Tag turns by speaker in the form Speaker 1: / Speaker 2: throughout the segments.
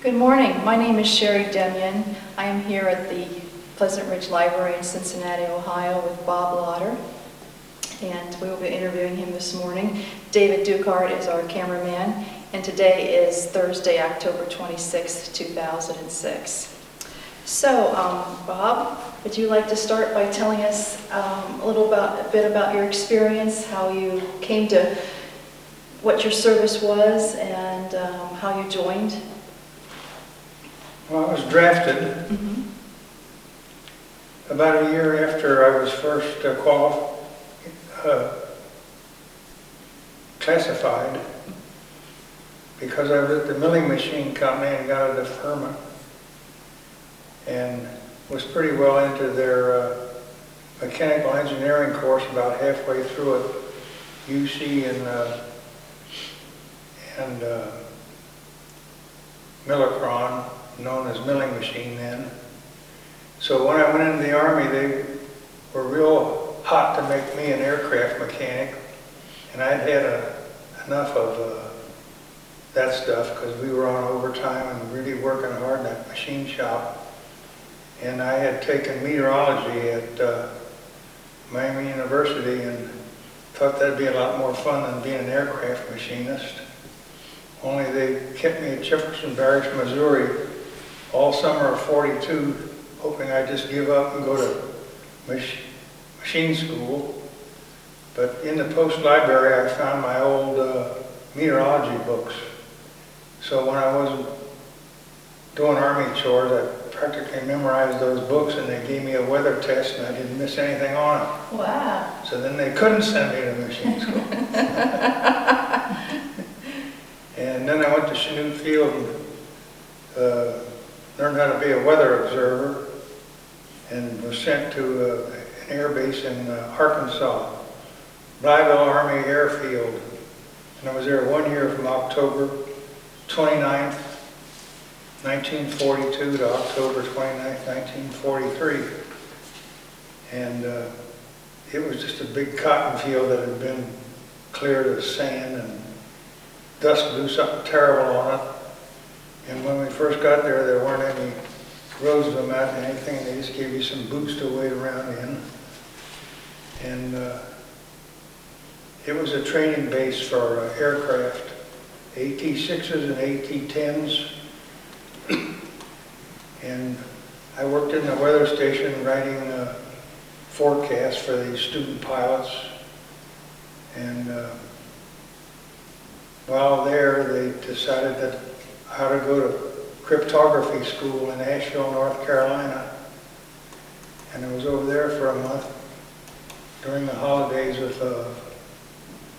Speaker 1: Good morning. My name is Sherry Demian. I am here at the Pleasant Ridge Library in Cincinnati, Ohio with Bob Lodder, and we will be interviewing him this morning. David Dukart is our cameraman, and today is Thursday, October 26, 2006. So, Bob, would you like to start by telling us a bit about your experience, how you came to what your service was, and how you joined?
Speaker 2: Well, I was drafted about a year after I was first classified, because I was at the milling machine company and got a deferment and was pretty well into their mechanical engineering course, about halfway through it, UC and Millicron, known as milling machine then. So when I went into the Army, they were real hot to make me an aircraft mechanic, and I'd had enough of that stuff because we were on overtime and really working hard in that machine shop. And I had taken meteorology at Miami University and thought that'd be a lot more fun than being an aircraft machinist. Only they kept me at Jefferson Barracks, Missouri, all summer of '42, hoping I'd just give up and go to machine school. But in the post library, I found my old meteorology books. So when I wasn't doing Army chores, I practically memorized those books, and they gave me a weather test, and I didn't miss anything on it.
Speaker 1: Wow.
Speaker 2: So then they couldn't send me to machine school. And then I went to Chanute Field and learned how to be a weather observer, and was sent to an air base in Arkansas, Blytheville Army Airfield. And I was there 1 year, from October 29th, 1942 to October 29th, 1943. And it was just a big cotton field that had been cleared of sand, and dust blew something terrible on it. And when we first got there, there weren't any roads to them out and anything. They just gave you some boots to wade around in. And it was a training base for aircraft, AT-6s and AT-10s. And I worked in the weather station writing forecasts for the student pilots. And while there, they decided that I ought to go to cryptography school in Asheville, North Carolina. And I was over there for a month during the holidays of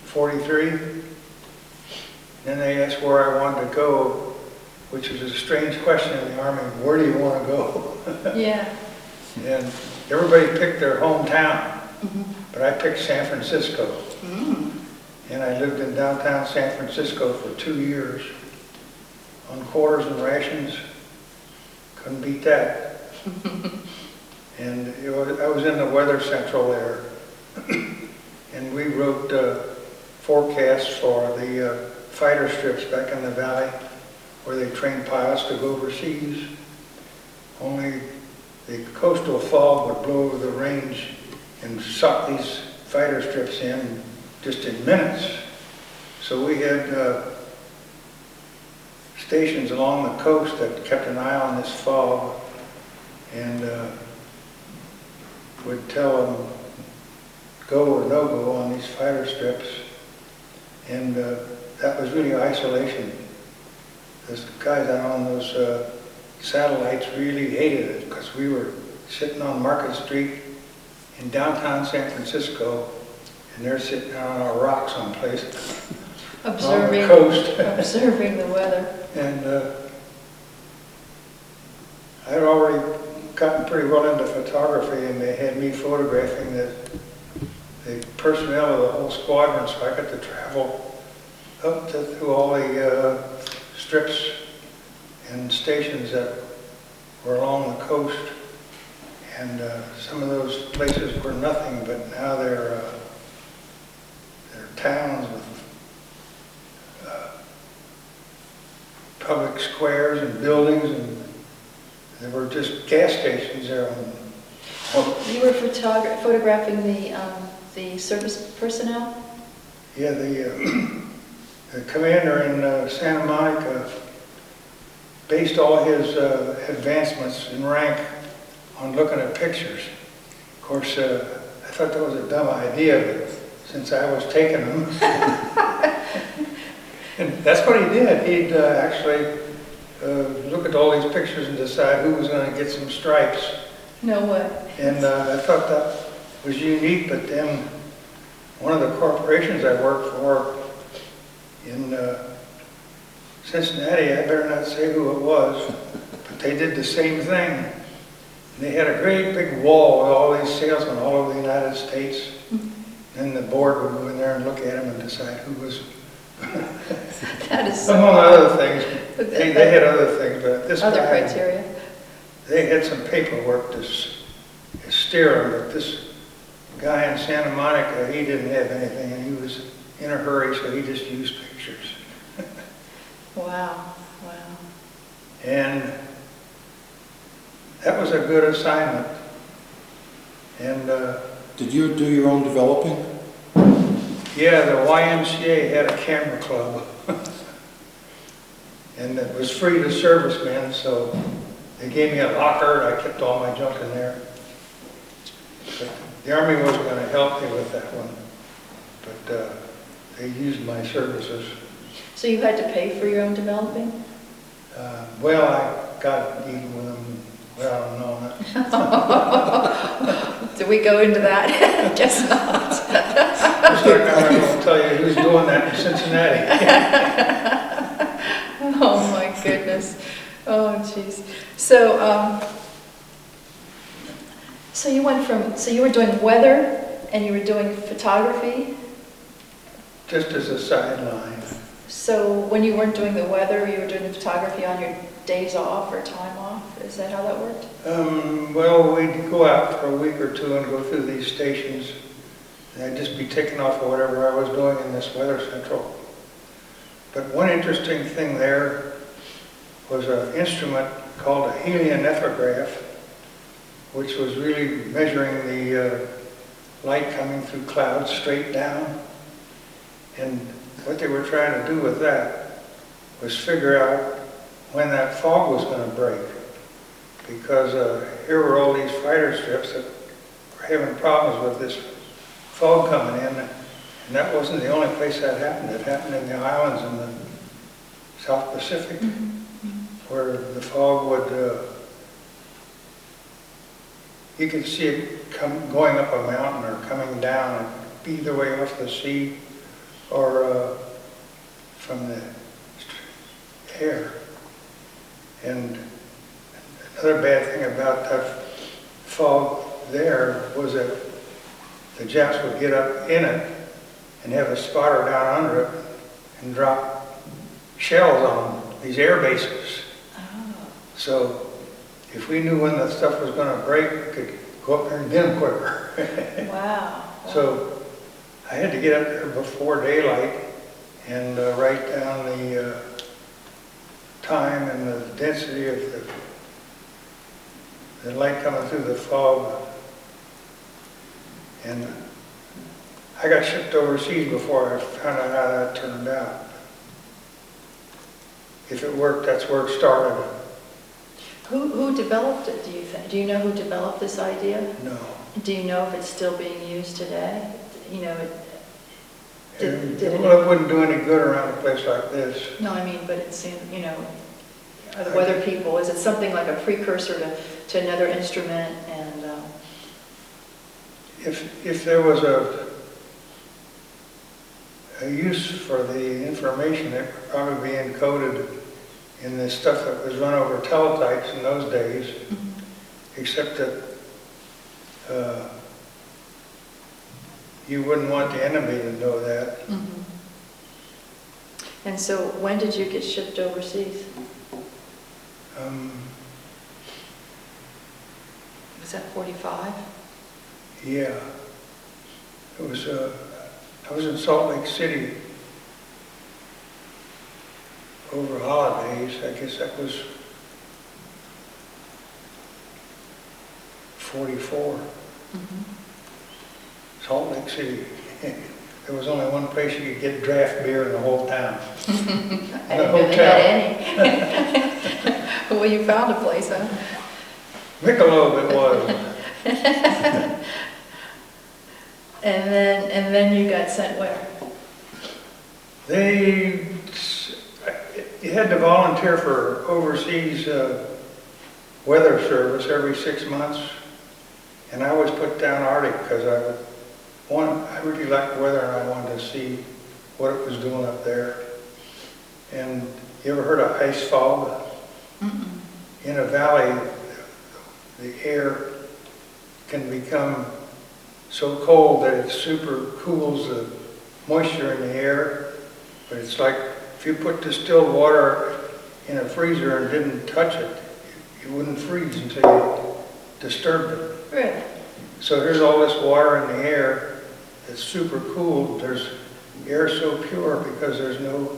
Speaker 2: '43. Then they asked where I wanted to go, which is a strange question in the Army. Where do you want to go?
Speaker 1: Yeah.
Speaker 2: And everybody picked their hometown, but I picked San Francisco. And I lived in downtown San Francisco for 2 years on quarters and rations. Couldn't beat that. And I was in the Weather Central there. And we wrote forecasts for the fighter strips back in the valley where they trained pilots to go overseas. Only the coastal fog would blow over the range and suck these fighter strips in just in minutes. So we had stations along the coast that kept an eye on this fog and would tell them go or no go on these fighter strips. And that was really isolation. The guys out on those satellites really hated it because we were sitting on Market Street in downtown San Francisco, and they're sitting on a rock someplace
Speaker 1: Observing,
Speaker 2: on the coast.
Speaker 1: observing the weather.
Speaker 2: And I'd already gotten pretty well into photography, and they had me photographing the personnel of the whole squadron, so I got to travel up through all the strips and stations that were along the coast. And some of those places were nothing, but now they're towns with public squares and buildings, and there were just gas stations there.
Speaker 1: You were photographing the service personnel?
Speaker 2: Yeah, the commander in Santa Monica based all his advancements in rank on looking at pictures. Of course, I thought that was a dumb idea, but since I was taking them, and that's what he did. He'd actually look at all these pictures and decide who was going to get some stripes.
Speaker 1: No way.
Speaker 2: And I thought that was unique, but then one of the corporations I worked for in Cincinnati, I better not say who it was, but they did the same thing. And they had a great big wall with all these salesmen all over the United States. And the board would go in there and look at them and decide who was...
Speaker 1: That is so
Speaker 2: among
Speaker 1: odd.
Speaker 2: other things. They had other things, but this
Speaker 1: Other
Speaker 2: guy...
Speaker 1: criteria?
Speaker 2: They had some paperwork to steer them, but this guy in Santa Monica, he didn't have anything, and he was in a hurry, so he just used pictures.
Speaker 1: Wow, wow.
Speaker 2: And that was a good assignment. And
Speaker 3: Did you do your own developing?
Speaker 2: yeah, the YMCA had a camera club. And it was free to servicemen, so they gave me a locker, and I kept all my junk in there. But the Army wasn't going to help me with that one, but they used my services.
Speaker 1: So you had to pay for your own developing?
Speaker 2: Well, I got even with them. Well, no.
Speaker 1: Did we go into that? Guess not.
Speaker 2: Just like I'm going to tell you who's doing that in Cincinnati.
Speaker 1: Oh my goodness. Oh jeez. So, so you went from, so you were doing weather and you were doing photography?
Speaker 2: Just as a sideline.
Speaker 1: So when you weren't doing the weather, you were doing the photography on your days off or time off? Is that how that worked?
Speaker 2: Well, we'd go out for a week or two and go through these stations. And I'd just be taken off of whatever I was doing in this weather central. But one interesting thing there was an instrument called a helionephograph, which was really measuring the light coming through clouds straight down. And what they were trying to do with that was figure out when that fog was going to break. Because here were all these fighter strips that were having problems with this fog coming in. And that wasn't the only place that happened. It happened in the islands in the South Pacific, where the fog would, you could see it going up a mountain or coming down, either way off the sea or from the air. And another bad thing about that fog there was that the Japs would get up in it and have a spotter down under it and drop shells on these air bases.
Speaker 1: Oh.
Speaker 2: So if we knew when that stuff was going to break, we could go up there and get them quicker.
Speaker 1: Wow.
Speaker 2: So I had to get up there before daylight and write down the time and the density of the light coming through the fog. And I got shipped overseas before I found out how that turned out. If it worked, that's where it started.
Speaker 1: Who developed it, do you think? Do you know who developed this idea?
Speaker 2: No.
Speaker 1: Do you know if it's still being used today? You know,
Speaker 2: Well, it wouldn't do any good around a place like this.
Speaker 1: No, I mean, but it's, you know, are the weather people, is it something like a precursor to another instrument? And
Speaker 2: If there was a use for the information, it would probably be encoded in the stuff that was run over teletypes in those days, except that you wouldn't want the enemy to know that.
Speaker 1: And so when did you get shipped overseas? Was that 45?
Speaker 2: Yeah. It was, I was in Salt Lake City over holidays. I guess that was 44.
Speaker 1: Mhm.
Speaker 2: Salt Lake City. There was only one place you could get draft beer in the whole town.
Speaker 1: I didn't know they had any. Well, you found a place, huh?
Speaker 2: Michelob it was.
Speaker 1: And then you got sent where?
Speaker 2: You had to volunteer for overseas weather service every 6 months. And I was put down Arctic because I really liked weather and I wanted to see what it was doing up there. And you ever heard of ice fog?
Speaker 1: Mm-mm.
Speaker 2: In a valley, the air can become so cold that it super cools the moisture in the air. But it's like if you put distilled water in a freezer and didn't touch it, it wouldn't freeze until you disturbed it.
Speaker 1: Really?
Speaker 2: So there's all this water in the air that's super cool. There's air so pure because there's no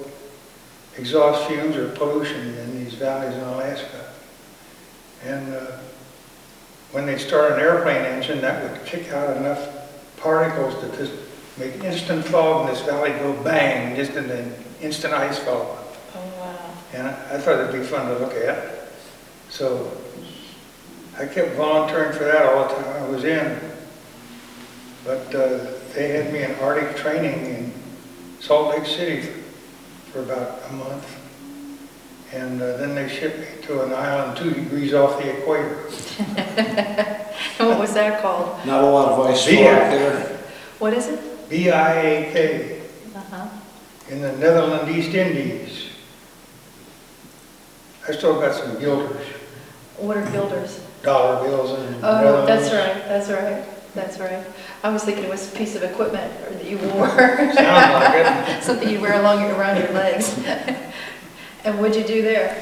Speaker 2: exhaust fumes or pollution in these valleys in Alaska. And when they start an airplane engine, that would kick out enough particles to just make instant fog in this valley go bang, just an instant ice fall.
Speaker 1: Oh, wow.
Speaker 2: And I thought it'd be fun to look at. So I kept volunteering for that all the time I was in. But they had me in Arctic training in Salt Lake City for about a month. And then they shipped me to an island 2 degrees off the equator.
Speaker 1: And what was that called?
Speaker 3: Not a lot of ice fog
Speaker 2: Biak.
Speaker 3: there.
Speaker 1: What is it?
Speaker 2: Biak
Speaker 1: Uh-huh.
Speaker 2: in the Netherlands East Indies. I still got some guilders,
Speaker 1: What are builders?
Speaker 2: dollar bills in the
Speaker 1: Oh,
Speaker 2: Netherlands.
Speaker 1: that's right. I was thinking it was a piece of equipment that you wore.
Speaker 2: Sounds like it.
Speaker 1: Something you wear around your legs. And what'd you do there?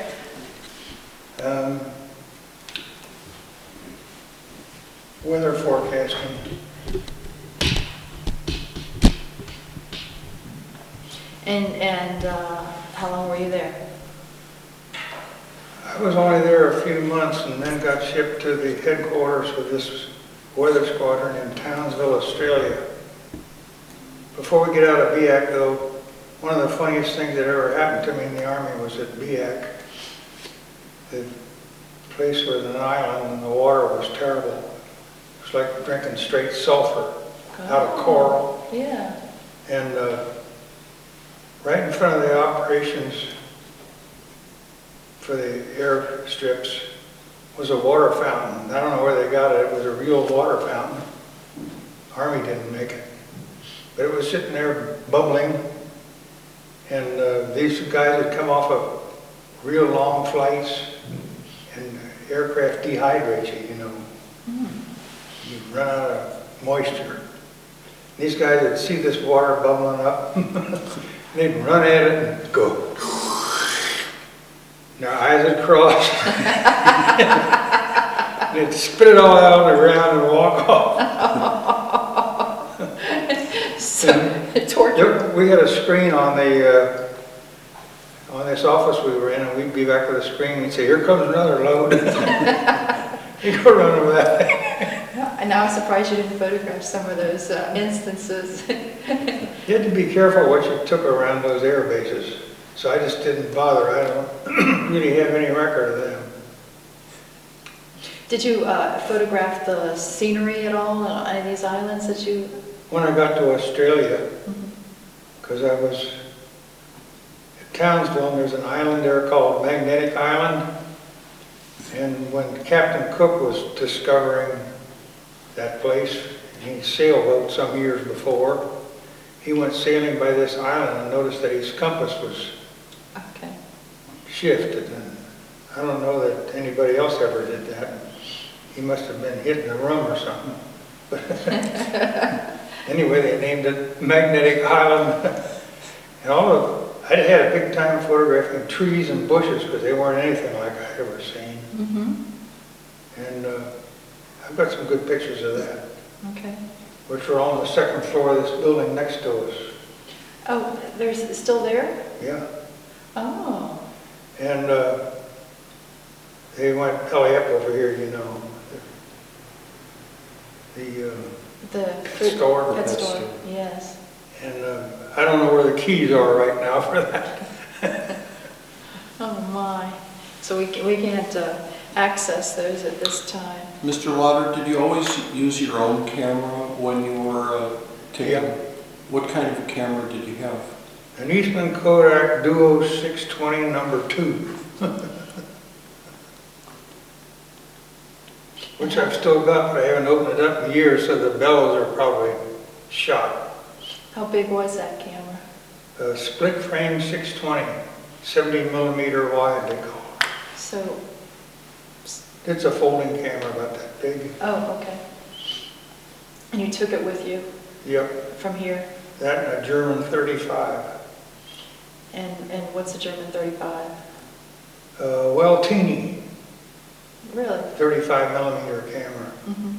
Speaker 2: Weather forecasting.
Speaker 1: And how long were you there?
Speaker 2: I was only there a few months and then got shipped to the headquarters of this weather squadron in Townsville, Australia. Before we get out of Biak, though, one of the funniest things that ever happened to me in the Army was at Biak. The place was an island and the water was terrible. It was like drinking straight sulfur out of coral.
Speaker 1: Yeah.
Speaker 2: And right in front of the operations for the airstrips was a water fountain. I don't know where they got it. It was a real water fountain. Army didn't make it. But it was sitting there bubbling. And these guys had come off of real long flights. And aircraft dehydrates you, you know. You run out of moisture. These guys would see this water bubbling up. They'd run at it and go. Their eyes would cross. They'd spit it all out on the ground and walk off.
Speaker 1: So, torture.
Speaker 2: We had a screen on the on this office we were in, and we'd be back with a screen and we'd say, "Here comes another load." You'd go run over that.
Speaker 1: And I'm surprised you didn't photograph some of those instances.
Speaker 2: You had to be careful what you took around those air bases. So I just didn't bother. I don't really have any record of them.
Speaker 1: Did you photograph the scenery at all on any of these islands that you...
Speaker 2: When I got to Australia, because I was at Townsville, and there's an island there called Magnetic Island. And when Captain Cook was discovering that place, he sailboat some years before, he went sailing by this island and noticed that his compass was shifted. And I don't know that anybody else ever did that. He must have been hit in the room or something. But anyway, they named it Magnetic Island. And I had a big time photographing trees and bushes because they weren't anything like I'd ever seen. And I've got some good pictures of that.
Speaker 1: Okay.
Speaker 2: Which were on the second floor of this building next to us.
Speaker 1: Oh, there's still there?
Speaker 2: Yeah.
Speaker 1: Oh.
Speaker 2: And they went belly up over here, you know. The
Speaker 1: The
Speaker 2: pet store.
Speaker 1: Pet
Speaker 3: Pet
Speaker 1: store,
Speaker 3: store.
Speaker 1: yes.
Speaker 2: And I don't know where the keys are right now for that.
Speaker 1: Oh my. So we can't access those at this time.
Speaker 3: Mr. Lodder, did you always use your own camera when you were taking?
Speaker 2: Yeah.
Speaker 3: What kind of a camera did you have?
Speaker 2: An Eastman Kodak Duo 620 number 2. Which I've still got, but I haven't opened it up in years, so the bellows are probably shot.
Speaker 1: How big was that camera?
Speaker 2: Split frame 620, 70 millimeter wide they call it.
Speaker 1: So,
Speaker 2: It's a folding camera about that big.
Speaker 1: oh, okay. And you took it with you
Speaker 2: Yep,
Speaker 1: from here?
Speaker 2: that and a German 35.
Speaker 1: And what's the German 35?
Speaker 2: Well, teeny,
Speaker 1: Really?
Speaker 2: 35 millimeter camera.
Speaker 1: Mm-hmm.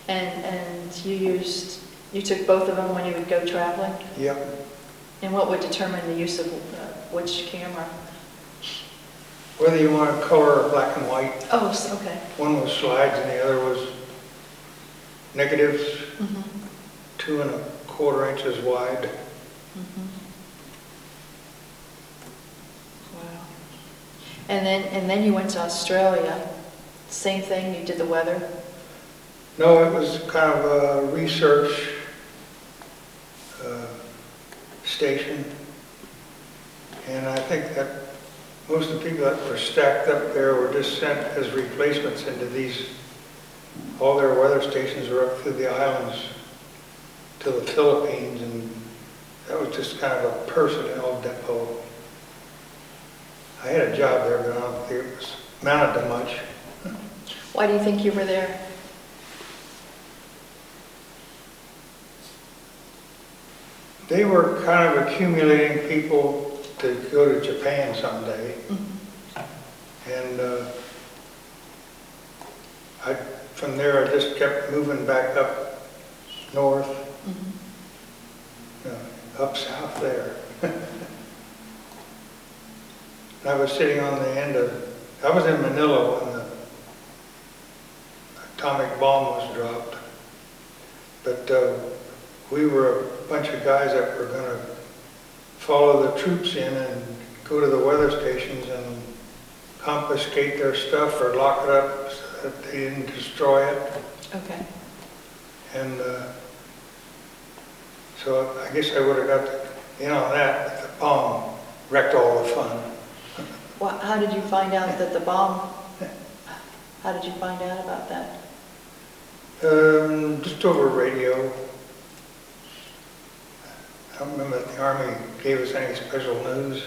Speaker 1: And you took both of them when you would go traveling?
Speaker 2: Yep.
Speaker 1: And what would determine the use of which camera?
Speaker 2: Whether you want a color or black and white.
Speaker 1: Oh, okay.
Speaker 2: One was slides and the other was negatives,
Speaker 1: Mm-hmm.
Speaker 2: 2 1/4 inches wide.
Speaker 1: Mm-hmm. Wow. And then you went to Australia. Same thing, you did the weather?
Speaker 2: No, it was kind of a research station. And I think that most of the people that were stacked up there were just sent as replacements into these. All their weather stations were up through the islands to the Philippines, and that was just kind of a personnel depot. I had a job there, but I don't think it was amounted to much.
Speaker 1: Why do you think you were there?
Speaker 2: They were kind of accumulating people to go to Japan someday.
Speaker 1: Mm-hmm.
Speaker 2: And from there, I just kept moving back up north, up south there. And I was sitting on the end I was in Manila when the atomic bomb was dropped. But we were a bunch of guys that were going to follow the troops in and go to the weather stations and confiscate their stuff or lock it up so that they didn't destroy it.
Speaker 1: Okay.
Speaker 2: And so I guess I would have got in on that, but the bomb wrecked all the fun.
Speaker 1: Well, how did you find out that the bomb, how did you find out about that?
Speaker 2: Just over radio. I don't remember that the Army gave us any special news.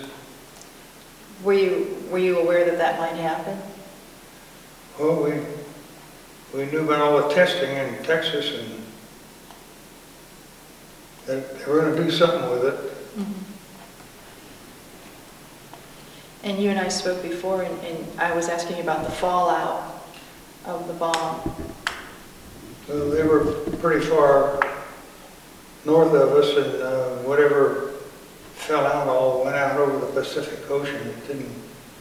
Speaker 1: Were you aware that that might happen?
Speaker 2: Well, we knew about all the testing in Texas and that they were going to do something with it.
Speaker 1: Mm-hmm. And you and I spoke before, and I was asking you about the fallout of the bomb.
Speaker 2: Well, they were pretty far north of us, and whatever fell out all went out over the Pacific Ocean. It didn't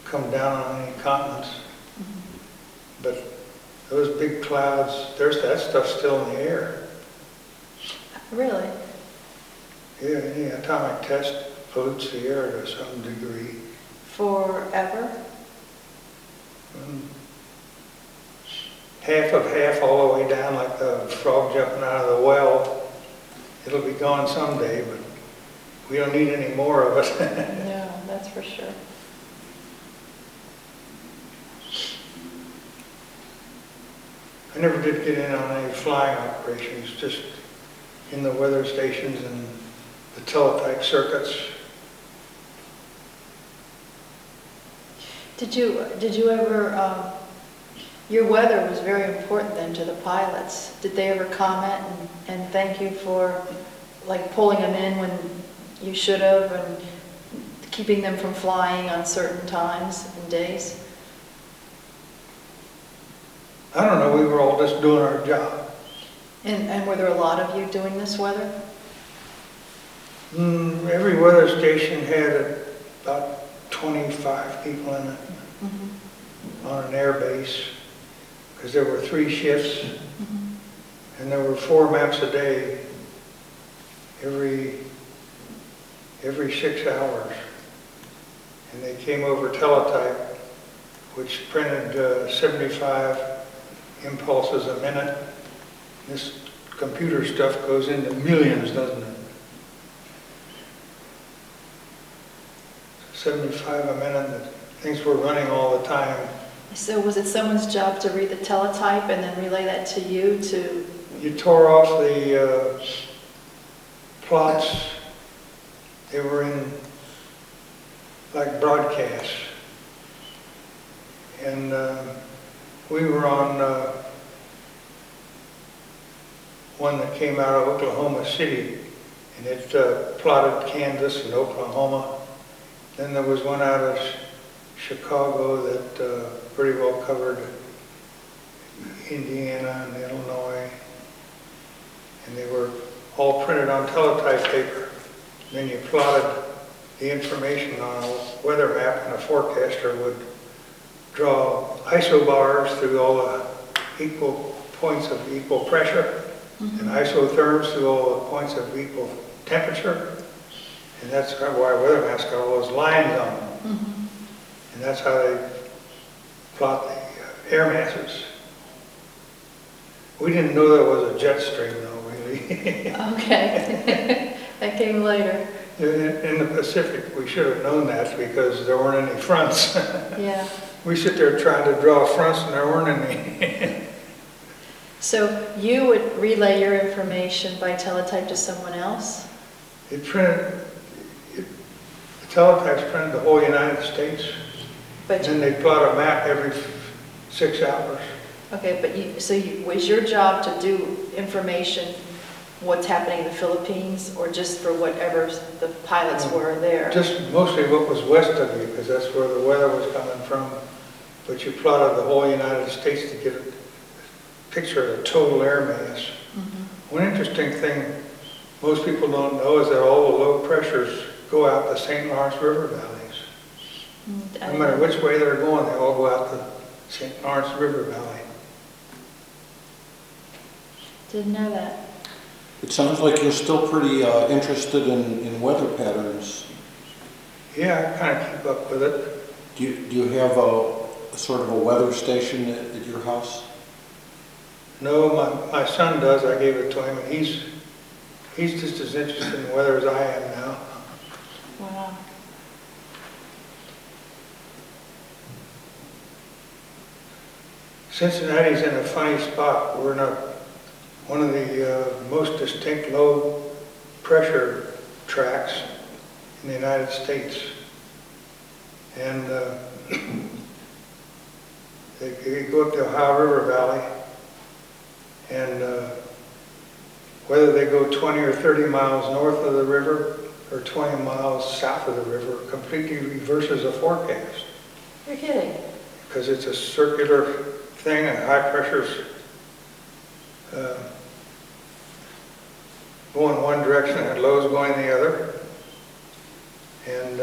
Speaker 2: come down on any continents.
Speaker 1: Mm-hmm.
Speaker 2: But those big clouds, that stuff's still in the air.
Speaker 1: Really?
Speaker 2: Yeah, any atomic test pollutes the air to some degree.
Speaker 1: Forever?
Speaker 2: Half of half all the way down, like the frog jumping out of the well. It'll be gone someday, but we don't need any more of it.
Speaker 1: No, that's for sure.
Speaker 2: I never did get in on any flying operations, just in the weather stations and the teletype circuits.
Speaker 1: Did you ever, your weather was very important then to the pilots. Did they ever comment and thank you for like pulling them in when you should have and keeping them from flying on certain times and days?
Speaker 2: I don't know, we were all just doing our job.
Speaker 1: And were there a lot of you doing this weather?
Speaker 2: Every weather station had about 25 people in it
Speaker 1: Mhm.
Speaker 2: on an air base, because there were 3 shifts,
Speaker 1: Mhm.
Speaker 2: and there were 4 maps a day, every 6 hours. And they came over teletype, which printed 75 impulses a minute. This computer stuff goes into millions, doesn't it? 75 a minute, things were running all the time.
Speaker 1: So was it someone's job to read the teletype and then relay that to you to?
Speaker 2: You tore off the plots. They were in like broadcasts. And we were on one that came out of Oklahoma City, and it plotted Kansas and Oklahoma. Then there was one out of Chicago that pretty well covered Indiana and Illinois. And they were all printed on teletype paper. Then you plotted the information on a weather map, and a forecaster would draw isobars through all the equal points of equal pressure, and isotherms through all the points of equal temperature. And that's why weather maps got all those lines on them.
Speaker 1: Mm-hmm.
Speaker 2: And that's how they plot the air masses. We didn't know there was a jet stream though, really.
Speaker 1: Okay, that came later.
Speaker 2: In the Pacific, we should have known that because there weren't any fronts.
Speaker 1: Yeah.
Speaker 2: We sit there trying to draw fronts and there weren't any.
Speaker 1: So you would relay your information by teletype to someone else?
Speaker 2: The teletypes printed the whole United States.
Speaker 1: But
Speaker 2: And then they plot a map every 6 hours.
Speaker 1: okay, but was your job to do information, what's happening in the Philippines, or just for whatever the pilots were there?
Speaker 2: Just mostly what was west of you, because that's where the weather was coming from. But you plotted the whole United States to get a picture of the total air mass.
Speaker 1: Mm-hmm.
Speaker 2: One interesting thing most people don't know is that all the low pressures go out the St. Lawrence River valleys. No matter which way they're going, they all go out the St. Lawrence River Valley.
Speaker 1: Didn't know that.
Speaker 3: It sounds like you're still pretty interested in weather patterns.
Speaker 2: Yeah, I kind of keep up with it.
Speaker 3: Do you have a sort of a weather station at your house?
Speaker 2: No, my son does. I gave it to him, and he's just as interested in weather as I am now.
Speaker 1: Wow.
Speaker 2: Cincinnati's in a funny spot. We're in one of the most distinct low pressure tracks in the United States. And they go up the Ohio River Valley, and whether they go 20 or 30 miles north of the river or 20 miles south of the river completely reverses the forecast.
Speaker 1: You're kidding.
Speaker 2: Because it's a circular thing, and high pressure's going one direction and low's going the other. And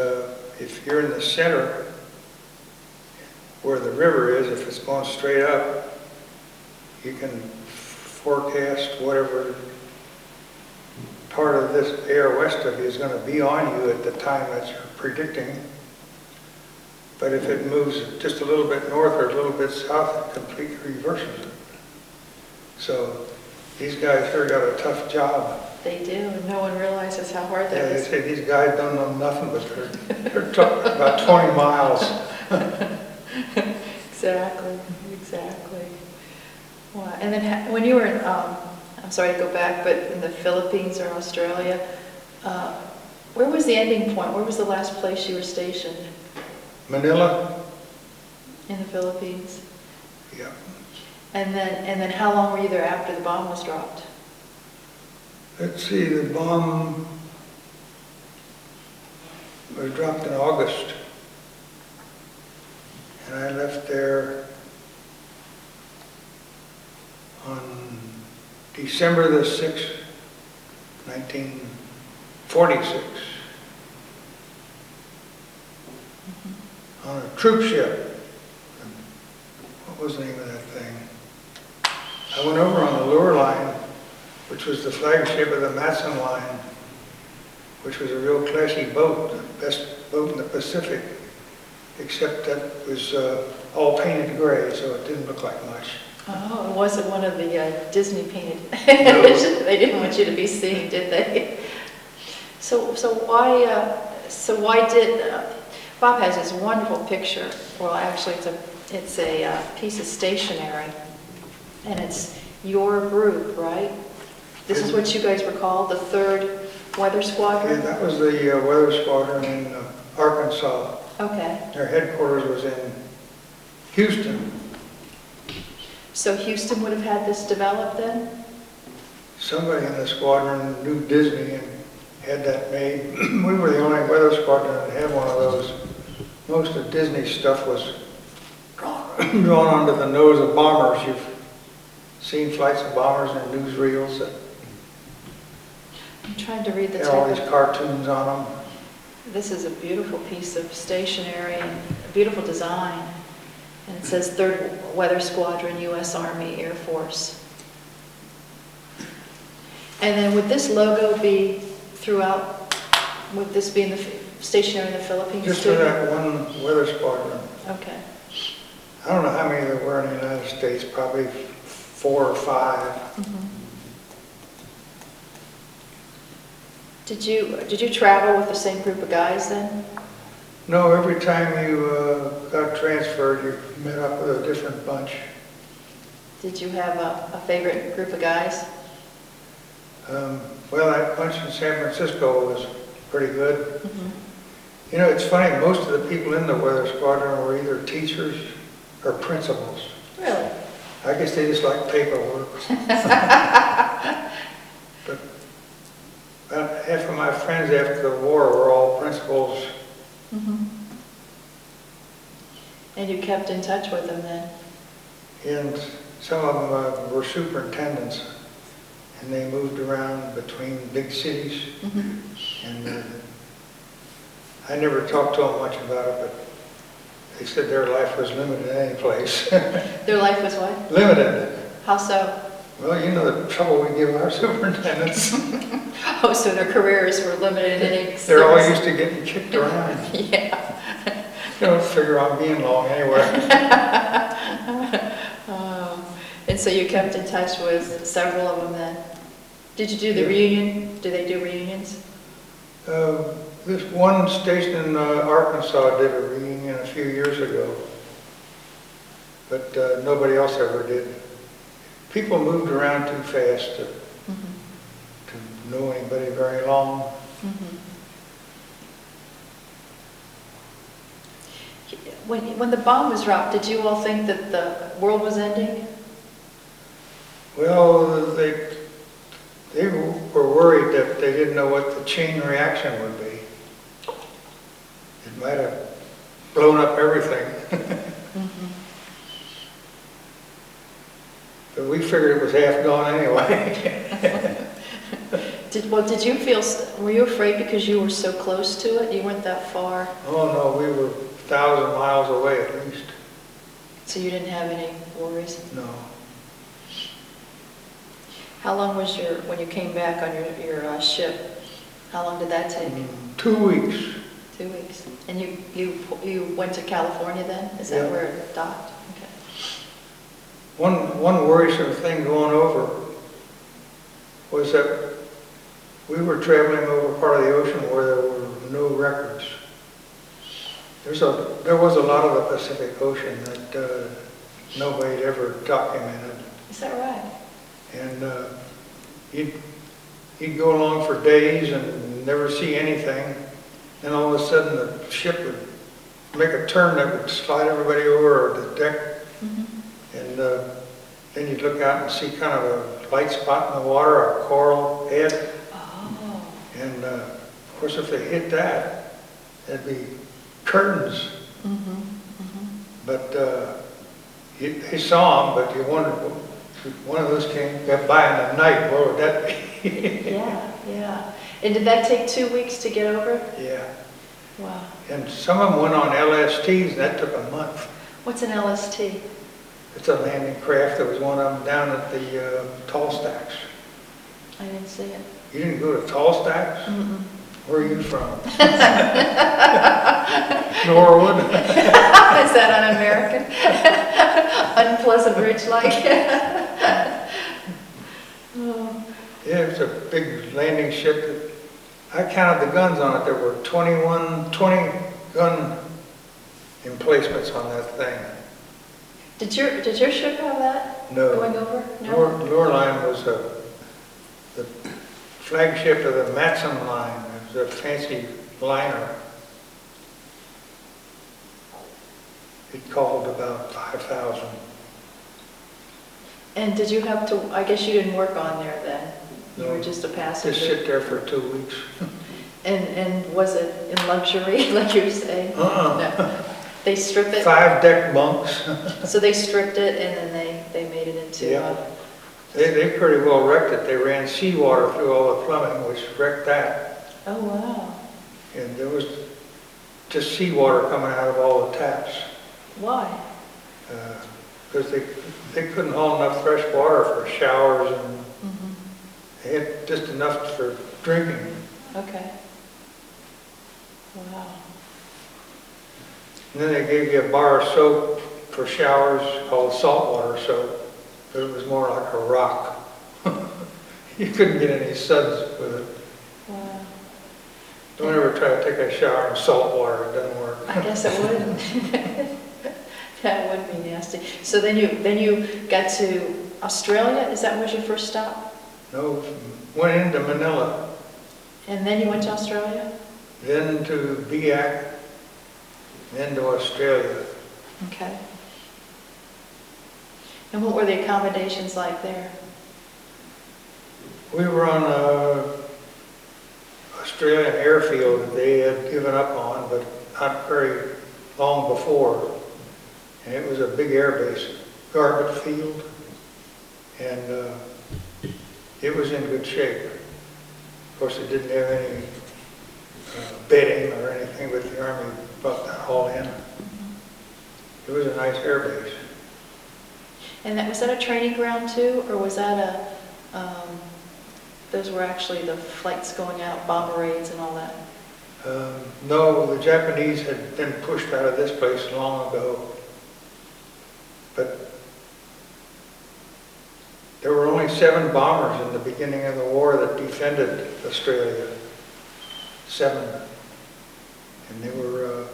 Speaker 2: if you're in the center where the river is, if it's going straight up, you can forecast whatever part of this air west of you is going to be on you at the time that you're predicting. But if it moves just a little bit north or a little bit south, it completely reverses it. So these guys here got a tough job.
Speaker 1: They do, and no one realizes how hard that
Speaker 2: Yeah, they
Speaker 1: is.
Speaker 2: say these guys don't know nothing, but they're talking about 20 miles.
Speaker 1: Exactly, exactly. Wow. And then when you were in, I'm sorry to go back, but in the Philippines or Australia, where was the ending point? Where was the last place you were stationed?
Speaker 2: Manila?
Speaker 1: In the Philippines.
Speaker 2: Yeah.
Speaker 1: And then how long were you there after the bomb was dropped?
Speaker 2: Let's see, the bomb was dropped in August. And I left there on December the 6th, 1946.
Speaker 1: Mm-hmm.
Speaker 2: troop ship. What was the name of that thing? I went over on the Lure line, which was the flagship of the Matson line, which was a real classy boat, the best boat in the Pacific, except that it was all painted gray, so it didn't look like much.
Speaker 1: Oh, it wasn't one of the Disney painted.
Speaker 2: No.
Speaker 1: They didn't want you to be seen, did they? So why did Bob has this wonderful picture? Well, actually, it's a piece of stationery, and it's your group, right? This is what you guys were called, the 3rd Weather Squadron.
Speaker 2: Yeah, that was the Weather Squadron in Arkansas.
Speaker 1: Okay.
Speaker 2: Their headquarters was in Houston.
Speaker 1: So Houston would have had this developed then?
Speaker 2: Somebody in the squadron knew Disney and had that made. We were the only weather squadron that had one of those. Most of Disney's stuff was drawn onto the nose of bombers. You've seen flights of bombers in newsreels that
Speaker 1: I'm trying to read the
Speaker 2: had all
Speaker 1: type
Speaker 2: these
Speaker 1: of...
Speaker 2: cartoons on them.
Speaker 1: This is a beautiful piece of stationery and a beautiful design. And it says 3rd Weather Squadron, U.S. Army, Air Force. And then would this logo be throughout, would this be in the stationery in the Philippines
Speaker 2: Just
Speaker 1: too?
Speaker 2: for that one weather squadron.
Speaker 1: Okay.
Speaker 2: I don't know how many there were in the United States, probably 4 or 5.
Speaker 1: Mm-hmm. Did you travel with the same group of guys then?
Speaker 2: No, every time you got transferred, you met up with a different bunch.
Speaker 1: Did you have a favorite group of guys?
Speaker 2: Well, that bunch in San Francisco was pretty good.
Speaker 1: Mm-hmm.
Speaker 2: You know, it's funny, most of the people in the weather squadron were either teachers or principals.
Speaker 1: Really?
Speaker 2: I guess they just like paperwork. But about half of my friends after the war were all principals.
Speaker 1: Mm-hmm. And you kept in touch with them then?
Speaker 2: And some of them were superintendents, and they moved around between big cities.
Speaker 1: Mm-hmm.
Speaker 2: And I never talked to them much about it, but they said their life was limited any place.
Speaker 1: Their life was what?
Speaker 2: Limited.
Speaker 1: How so?
Speaker 2: Well, you know the trouble we give our superintendents.
Speaker 1: Oh, so their careers were limited in any
Speaker 2: They're all
Speaker 1: service.
Speaker 2: used to getting kicked around.
Speaker 1: Yeah.
Speaker 2: You don't figure on being long anywhere.
Speaker 1: And so you kept in touch with several of them then? Did you do the
Speaker 2: Yeah.
Speaker 1: reunion? Do they do reunions?
Speaker 2: This one station in Arkansas did a reunion a few years ago, but nobody else ever did. People moved around too fast to know anybody very long.
Speaker 1: Mm-hmm. When the bomb was dropped, did you all think that the world was ending?
Speaker 2: Well, they were worried that they didn't know what the chain reaction would be. It might have blown up everything.
Speaker 1: Mm-hmm.
Speaker 2: But we figured it was half gone anyway.
Speaker 1: Did you feel, were you afraid because you were so close to it? You weren't that far,
Speaker 2: Oh no, we were 1,000 miles away at least.
Speaker 1: so you didn't have any worries?
Speaker 2: No.
Speaker 1: How long was when you came back on your ship, how long did that take?
Speaker 2: 2 weeks.
Speaker 1: 2 weeks. And you went to California then? Is that
Speaker 2: Yeah.
Speaker 1: where it docked? Okay.
Speaker 2: One worrisome thing going over was that we were traveling over part of the ocean where there were no records. There was a lot of the Pacific Ocean that nobody had ever documented.
Speaker 1: Is that right?
Speaker 2: And you'd go along for days and never see anything. And all of a sudden the ship would make a turn that would slide everybody over the deck.
Speaker 1: Mm-hmm.
Speaker 2: And then you'd look out and see kind of a light spot in the water, a coral head.
Speaker 1: Oh.
Speaker 2: And of course if they hit that, there'd be curtains.
Speaker 1: Mm-hmm. Mm-hmm.
Speaker 2: But they saw them, but you wondered, if one of those got by in the night, what would that be?
Speaker 1: Yeah, yeah. And did that take 2 weeks to get over?
Speaker 2: Yeah.
Speaker 1: Wow.
Speaker 2: And some of them went on LSTs, and that took a month.
Speaker 1: What's an LST?
Speaker 2: It's a landing craft. There was one of them down at the Tall Stacks.
Speaker 1: I didn't see it.
Speaker 2: You didn't go to Tall Stacks?
Speaker 1: Mm-mm.
Speaker 2: Where are you from? Norwood?
Speaker 1: Is that un-American? Unpleasant Ridge-like? Oh.
Speaker 2: Yeah, it's a big landing ship. I counted the guns on it. There were 20 gun emplacements on that thing.
Speaker 1: Did your ship have that?
Speaker 2: No.
Speaker 1: Going over? No.
Speaker 2: Loreline was the flagship of the Matson line. It was a fancy liner. It called about 5,000.
Speaker 1: And did you have to, I guess you didn't work on there then? You
Speaker 2: No.
Speaker 1: were just a passenger?
Speaker 2: Just sit there for 2 weeks.
Speaker 1: And was it in luxury, like you were saying? No. They strip it?
Speaker 2: 5 deck bunks.
Speaker 1: So they stripped it and then they made it into...
Speaker 2: Yeah. They pretty well wrecked it. They ran seawater through all the plumbing, which wrecked that.
Speaker 1: Oh, wow.
Speaker 2: And there was just seawater coming out of all the taps.
Speaker 1: Why?
Speaker 2: Because they couldn't haul enough fresh water for showers, and
Speaker 1: Mm-hmm.
Speaker 2: they had just enough for drinking.
Speaker 1: Okay. Wow.
Speaker 2: And then they gave you a bar of soap for showers called saltwater soap, but it was more like a rock. You couldn't get any suds with it.
Speaker 1: Wow.
Speaker 2: Don't ever try to take a shower in salt water, it doesn't work.
Speaker 1: I guess it would. That would be nasty. So then you got to Australia? Is that was your first stop?
Speaker 2: No, went into Manila,
Speaker 1: And then you went to Australia?
Speaker 2: then to Biak, then to Australia.
Speaker 1: Okay. And what were the accommodations like there?
Speaker 2: We were on a Australian airfield that they had given up on, but not very long before. And it was a big air base, Garbutt Field, and it was in good shape. Of course, it didn't have any bedding or anything, but the Army brought that all in. It was a nice air base.
Speaker 1: And was that a training ground too, or was that those were actually the flights going out, bomber raids and all that?
Speaker 2: No, the Japanese had been pushed out of this place long ago. But there were only 7 bombers in the beginning of the war that defended Australia. 7. And they were,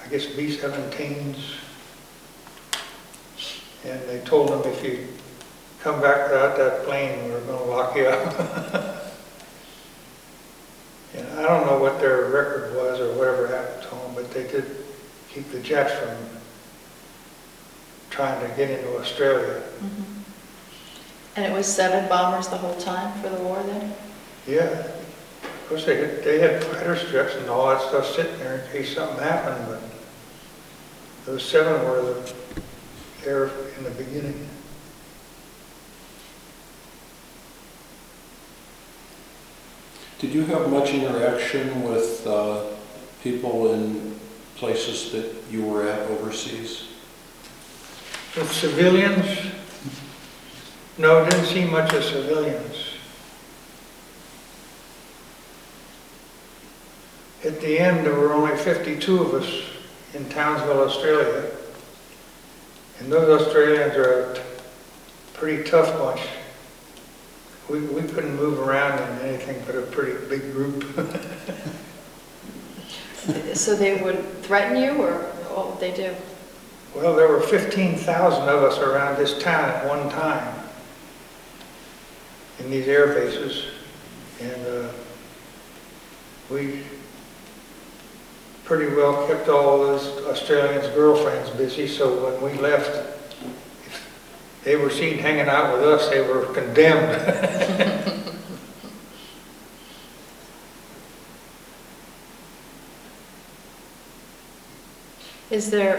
Speaker 2: I guess, B-17s. And they told them, if you come back without that plane, we're going to lock you up. And I don't know what their record was or whatever happened to them, but they did keep the Jets from trying to get into Australia.
Speaker 1: Mm-hmm. And it was 7 bombers the whole time for the war then?
Speaker 2: Yeah. Of course, they had fighter strips and all that stuff sitting there in case something happened, but those 7 were there in the beginning.
Speaker 3: Did you have much interaction with people in places that you were at overseas?
Speaker 2: With civilians? No, didn't see much of civilians. At the end, there were only 52 of us in Townsville, Australia. And those Australians are a pretty tough bunch. We couldn't move around in anything but a pretty big group.
Speaker 1: So they would threaten you, or what would they do?
Speaker 2: Well, there were 15,000 of us around this town at one time in these air bases. And we pretty well kept all those Australians' girlfriends busy, so when we left, if they were seen hanging out with us, they were condemned.
Speaker 1: Is there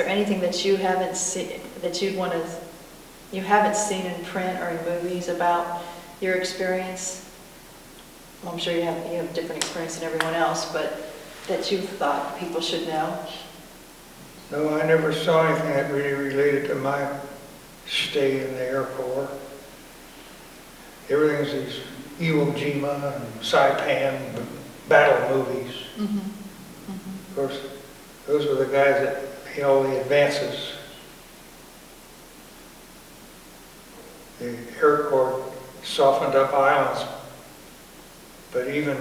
Speaker 1: anything that you haven't seen that you haven't seen in print or in movies about your experience? well, I'm sure you have different experience than everyone else, but that you thought people should know?
Speaker 2: No, I never saw anything that really related to my stay in the Air Corps. Everything's these Iwo Jima and Saipan battle movies. Of course, those were the guys that made all the advances. The Air Corps softened up islands, but even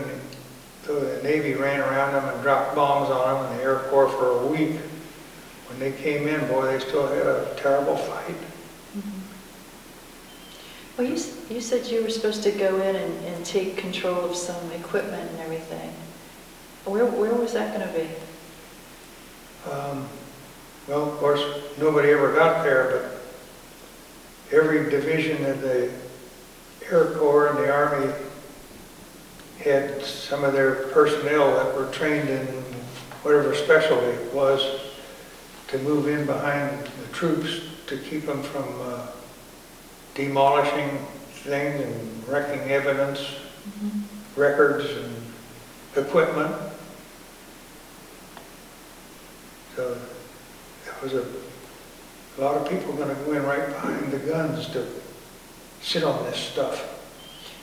Speaker 2: though the Navy ran around them and dropped bombs on them, and the Air Corps for a week, when they came in, boy, they still had a terrible fight.
Speaker 1: Well, you said you were supposed to go in and take control of some equipment and everything. Where was that going to be?
Speaker 2: Well, of course, nobody ever got there, but every division of the Air Corps and the Army had some of their personnel that were trained in whatever specialty it was to move in behind the troops to keep them from demolishing things and wrecking evidence, records and equipment. So there was a lot of people going to go in right behind the guns to sit on this stuff.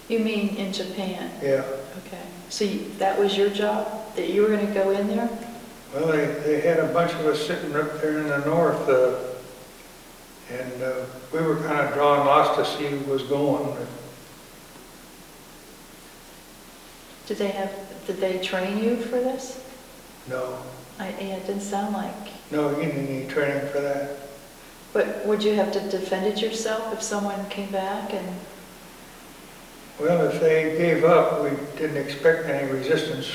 Speaker 1: You mean in Japan?
Speaker 2: Yeah.
Speaker 1: Okay. So that was your job, that you were going to go in there?
Speaker 2: Well, they had a bunch of us sitting up there in the north, and we were kind of drawing lots to see who was going.
Speaker 1: Did they train you for this?
Speaker 2: No.
Speaker 1: Yeah, it didn't sound like.
Speaker 2: No, you didn't need training for that.
Speaker 1: But would you have to defend it yourself if someone came back and?
Speaker 2: Well, if they gave up, we didn't expect any resistance.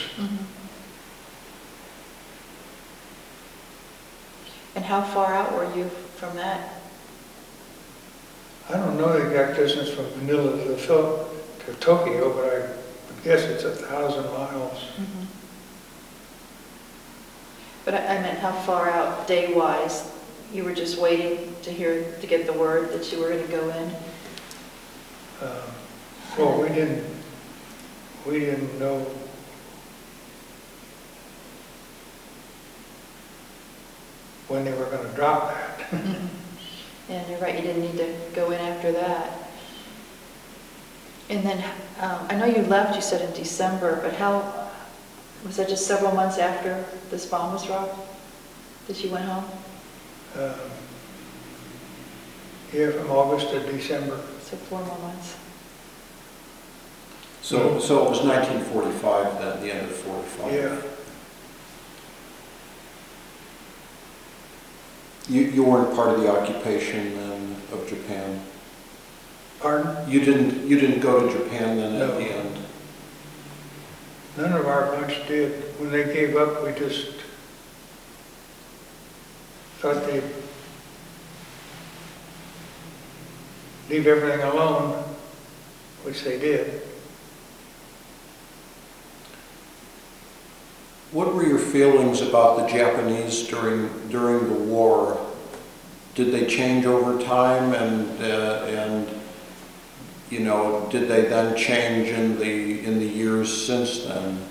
Speaker 1: And how far out were you from that?
Speaker 2: I don't know the exact distance from Manila to Tokyo, but I would guess it's 1,000 miles.
Speaker 1: But I meant how far out day-wise? You were just waiting to get the word that you were going to go in?
Speaker 2: Well, we didn't know. When they were going to drop that.
Speaker 1: Yeah, you're right, you didn't need to go in after that. And then, I know you left, you said in December, but was that just several months after this bomb was dropped that you went home?
Speaker 2: Yeah, from August to December.
Speaker 1: So 4 more months.
Speaker 3: So it was 1945 then, the end of 45.
Speaker 2: Yeah.
Speaker 3: You weren't part of the occupation then of Japan?
Speaker 2: Pardon?
Speaker 3: You didn't go to Japan then at the end?
Speaker 2: None of our bunch did. When they gave up, we just thought they'd leave everything alone, which they did.
Speaker 3: What were your feelings about the Japanese during the war? Did they change over time, and you know, did they then change in the years since then?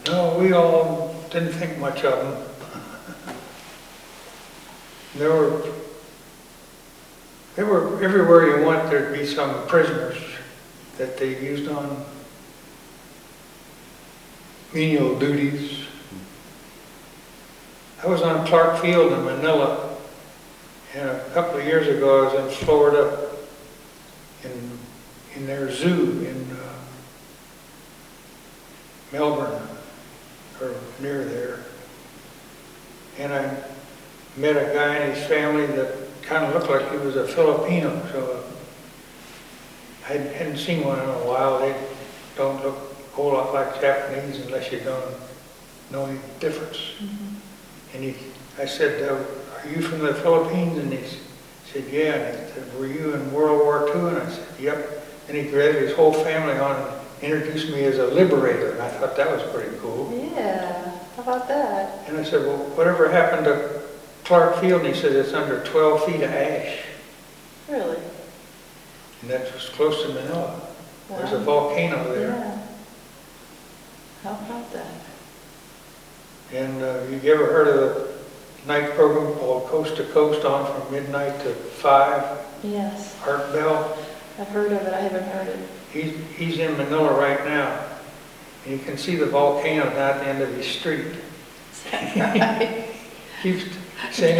Speaker 2: No, we all didn't think much of them. They were everywhere you went. There'd be some prisoners that they used on menial duties. I was on Clark Field in Manila, and a couple of years ago I was in Florida in their zoo in Melbourne, or near there. And I met a guy and his family that kind of looked like he was a Filipino, so I hadn't seen one in a while. They don't look a whole lot like Japanese unless you don't know any difference. And I said, are you from the Philippines? And he said, yeah. And he said, were you in World War II? And I said, yep. And he grabbed his whole family on and introduced me as a liberator. And I thought that was pretty cool.
Speaker 1: Yeah, how about that?
Speaker 2: And I said, well, whatever happened to Clark Field? And he said, it's under 12 feet of ash.
Speaker 1: Really?
Speaker 2: And that was close to Manila. There's a
Speaker 1: Wow.
Speaker 2: volcano there.
Speaker 1: Yeah. How about that?
Speaker 2: And you ever heard of the night program called Coast to Coast on from midnight to 5?
Speaker 1: Yes,
Speaker 2: Art Bell?
Speaker 1: I've heard of it, I haven't heard it.
Speaker 2: He's in Manila right now. And you can see the volcano down at the end of his street. Keeps saying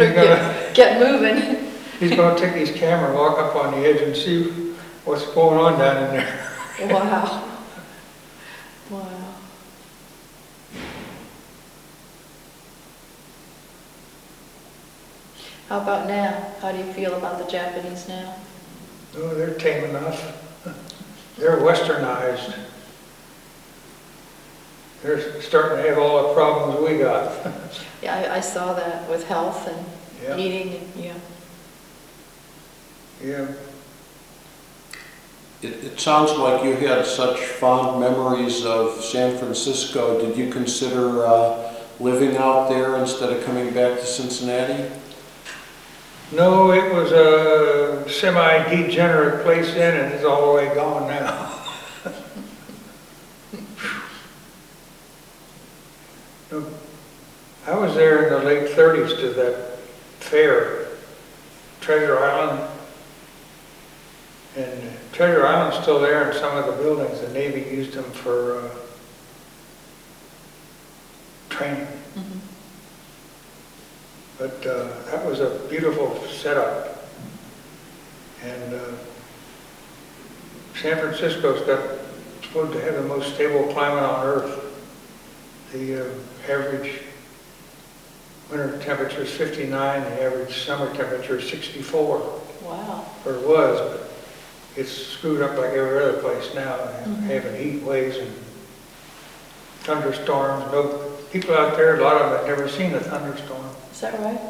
Speaker 1: Get moving.
Speaker 2: he's going to take his camera, walk up on the edge and see what's going on down in there.
Speaker 1: Wow. Wow. How about now? How do you feel about the Japanese now?
Speaker 2: Oh, they're tame enough. They're westernized. They're starting to have all the problems we got.
Speaker 1: Yeah, I saw that with health and
Speaker 2: Yeah.
Speaker 1: eating and, yeah.
Speaker 2: Yeah.
Speaker 3: It sounds like you had such fond memories of San Francisco. Did you consider living out there instead of coming back to Cincinnati?
Speaker 2: No, it was a semi-degenerate place then, and it's all the way gone now. I was there in the late 30s to that fair, Treasure Island. And Treasure Island's still there in some of the buildings. The Navy used them for training.
Speaker 1: Mhm.
Speaker 2: But that was a beautiful setup. And San Francisco's supposed to have the most stable climate on Earth. The average winter temperature is 59, the average summer temperature is 64,
Speaker 1: Wow.
Speaker 2: or was, but it's screwed up like every other place now.
Speaker 1: Mhm.
Speaker 2: Having heat waves and thunderstorms. No people out there, a lot of them had never seen a thunderstorm.
Speaker 1: Is that right?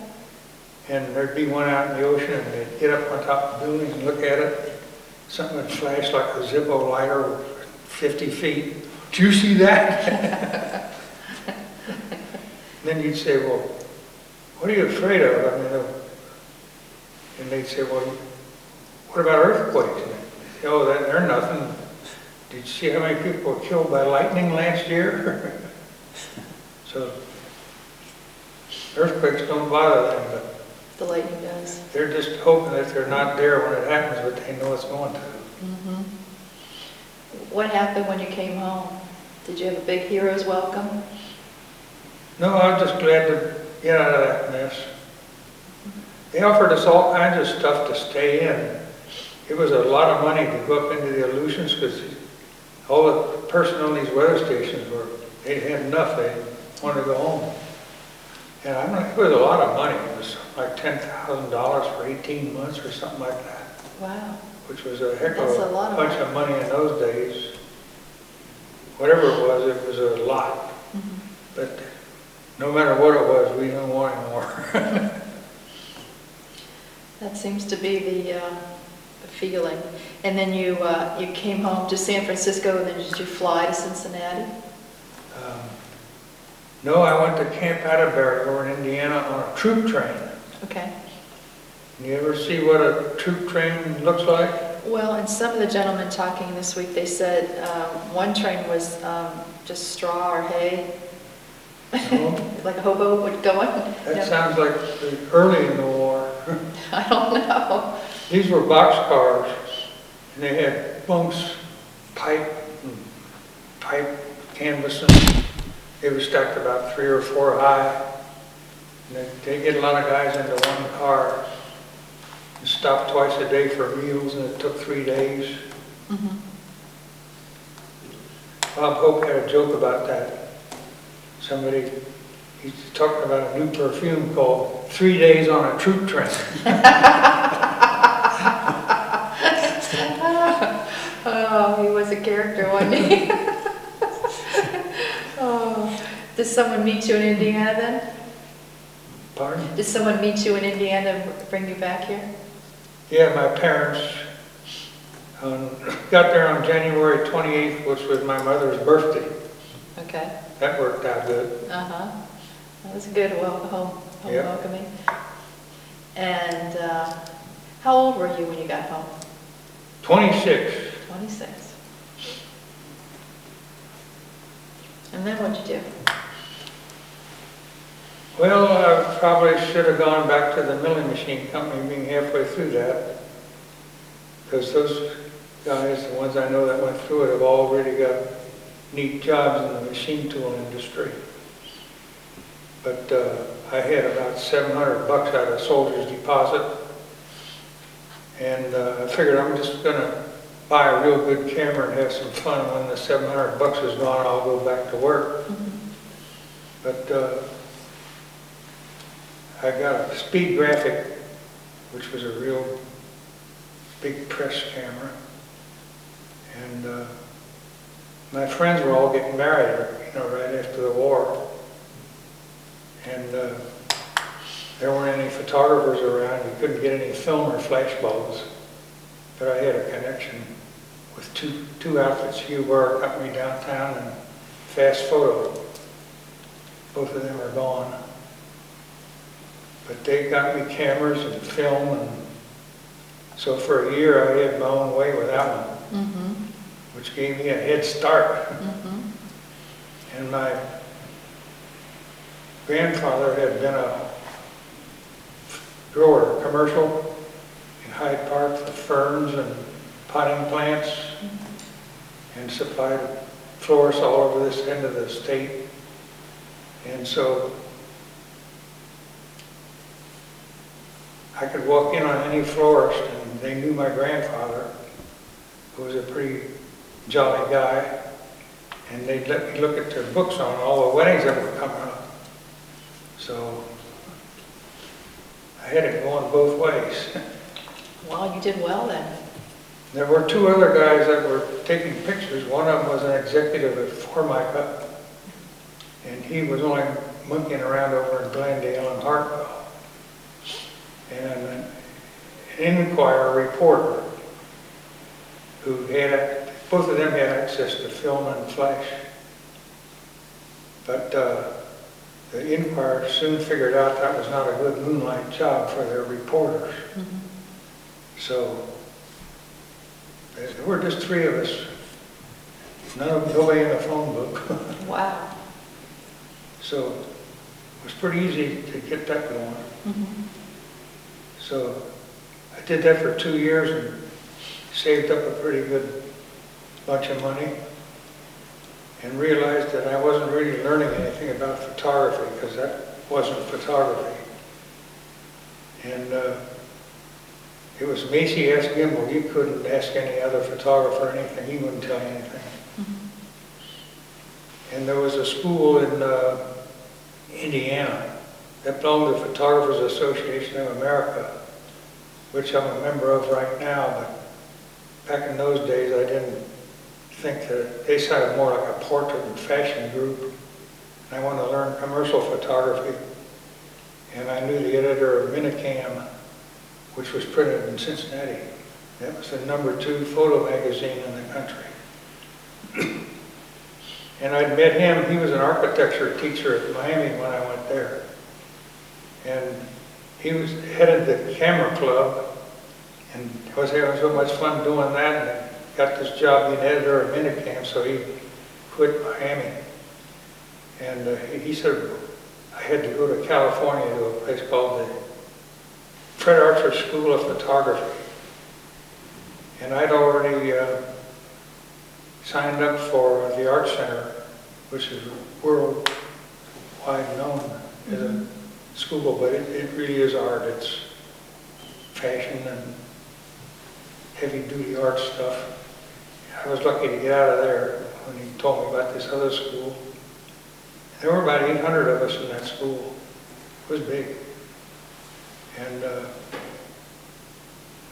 Speaker 2: And there'd be one out in the ocean, and they'd get up on top of buildings and look at it. Something would flash like a Zippo lighter 50 feet. Do you see that? Then you'd say, well, what are you afraid of? I mean, and they'd say, well, what about earthquakes? And they'd say, oh, they're nothing. Did you see how many people were killed by lightning last year? So, earthquakes don't bother them, but
Speaker 1: The lightning does.
Speaker 2: they're just hoping that they're not there when it happens, but they know it's going to.
Speaker 1: Mhm. What happened when you came home? Did you have a big hero's welcome?
Speaker 2: No, I'm just glad to get out of that mess. They offered us all kinds of stuff to stay in. It was a lot of money to go up into the Aleutians because all the personnel in these weather stations they had enough. They wanted to go home. And I don't know, it was a lot of money. It was like $10,000 for 18 months or something like that,
Speaker 1: Wow.
Speaker 2: which was a heck of
Speaker 1: That's a lot of
Speaker 2: bunch of money in those days. Whatever it was a lot.
Speaker 1: Mhm.
Speaker 2: But no matter what it was, we didn't want any more.
Speaker 1: That seems to be the feeling. And then you came home to San Francisco, and then did you fly to Cincinnati?
Speaker 2: No, I went to Camp Atterbury over in Indiana on a troop train.
Speaker 1: Okay.
Speaker 2: You ever see what a troop train looks like?
Speaker 1: Well, and some of the gentlemen talking this week, they said one train was just straw or hay,
Speaker 2: No?
Speaker 1: like a hobo would go on.
Speaker 2: That
Speaker 1: No.
Speaker 2: sounds like early in the war.
Speaker 1: I don't know.
Speaker 2: These were boxcars, and they had bunks, pipe canvas, and they were stacked about 3 or 4 high. And they get a lot of guys into one car and stop twice a day for meals, and it took 3 days.
Speaker 1: Mhm.
Speaker 2: Bob Hope had a joke about that. He's talking about a new perfume called 3 Days on a Troop Train.
Speaker 1: Oh, he was a character, wasn't he? Oh, did someone meet you in Indiana then?
Speaker 2: Pardon?
Speaker 1: Did someone meet you in Indiana and bring you back here?
Speaker 2: Yeah, my parents got there on January 28th, which was my mother's birthday.
Speaker 1: Okay.
Speaker 2: That worked out good.
Speaker 1: Uh-huh. That was a good home
Speaker 2: Yep.
Speaker 1: welcoming. And how old were you when you got home?
Speaker 2: 26.
Speaker 1: 26. And then what'd you do?
Speaker 2: Well, I probably should have gone back to the milling machine company being halfway through that. Because those guys, the ones I know that went through it, have already got neat jobs in the machine tool industry. But I had about $700 out of soldier's deposit. And I figured I'm just going to buy a real good camera and have some fun. When the $700 is gone, I'll go back to work. But I got a Speed Graphic, which was a real big press camera. And my friends were all getting married, right after the war. And there weren't any photographers around. You couldn't get any film or flash bulbs. But I had a connection with two outfits. Hugh Bar got me downtown, and Fast Photo. Both of them are gone. But they got me cameras and film, and so for a year I had my own way with that one, which gave me a head start. And my grandfather had been a grower, commercial, in Hyde Park for ferns and potting plants, and supplied florists all over this end of the state. And so I could walk in on any florist and they knew my grandfather, who was a pretty jolly guy, and they'd let me look at their books on all the weddings that were coming up. So I had it going both ways.
Speaker 1: Well, you did well then.
Speaker 2: There were two other guys that were taking pictures. One of them was an executive at Formica, and he was only monkeying around over in Glendale and Hartwell. And an Enquirer reporter who had, both of them had access to film and flash. But the Enquirer soon figured out that was not a good moonlight job for their reporters. So there were just three of us. Nobody in the phone book.
Speaker 1: Wow.
Speaker 2: So it was pretty easy to get that going. So I did that for 2 years and saved up a pretty good bunch of money, and realized that I wasn't really learning anything about photography, because that wasn't photography. And it was Macy asked Gimbel. You couldn't ask any other photographer anything. He wouldn't tell you anything. And there was a school in Indiana that belonged to the Photographers Association of America, which I'm a member of right now, but back in those days I didn't think that, they sounded more like a portrait and fashion group. And I wanted to learn commercial photography, and I knew the editor of Minicam, which was printed in Cincinnati. That was the #2 photo magazine in the country. And I'd met him. He was an architecture teacher at Miami when I went there. And he was headed the camera club, and was having so much fun doing that, and got this job being editor of Minicam, so he quit Miami. And he said I had to go to California to a place called the Fred Archer School of Photography. And I'd already signed up for the Art Center, which is worldwide known as a school, but it really is art. It's fashion and heavy-duty art stuff. I was lucky to get out of there when he told me about this other school. There were about 800 of us in that school. It was big. And